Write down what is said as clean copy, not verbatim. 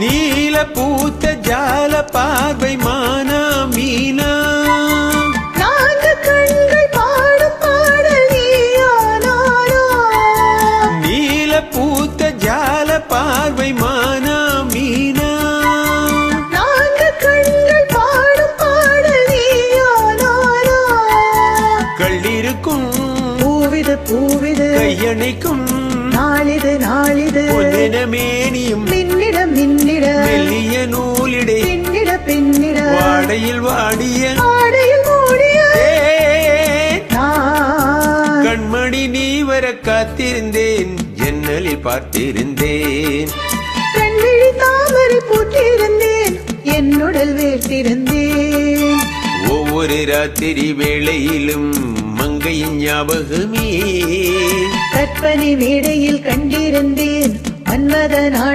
நீல பூத்த ஜால பார்வை மானா மீனா நான்கு கண்கள் பாடும் பாடல் நீயானாரோ நீல பூத்த ஜால பார்வை மானா மீனா நான்கு கண்கள் பாடும் பாடல் நீயானாரோ கள்ளிருக்கும் பூவிது பூவிது கையணைக்கும் நாளிது நாளிது மேனியும் மின்னிட மின்னிட மெல்லிய நூலிடை பின்னிட பின்னிட வாடையில் வாடிய ஆடையில் மூடிய கண்மணி நீ வர காத்திருந்தேன் ஜன்னலில் பார்த்திருந்தேன் கண்விழி தாமரை பூத்திருந்தேன் என்னுடல் வேர்த்திருந்தேன் ஒவ்வொரு ராத்திரி வேளையிலும் மங்கையின் ஞாபகமே கற்பனை மேடையில் கண்டிருந்தேன் மன்மத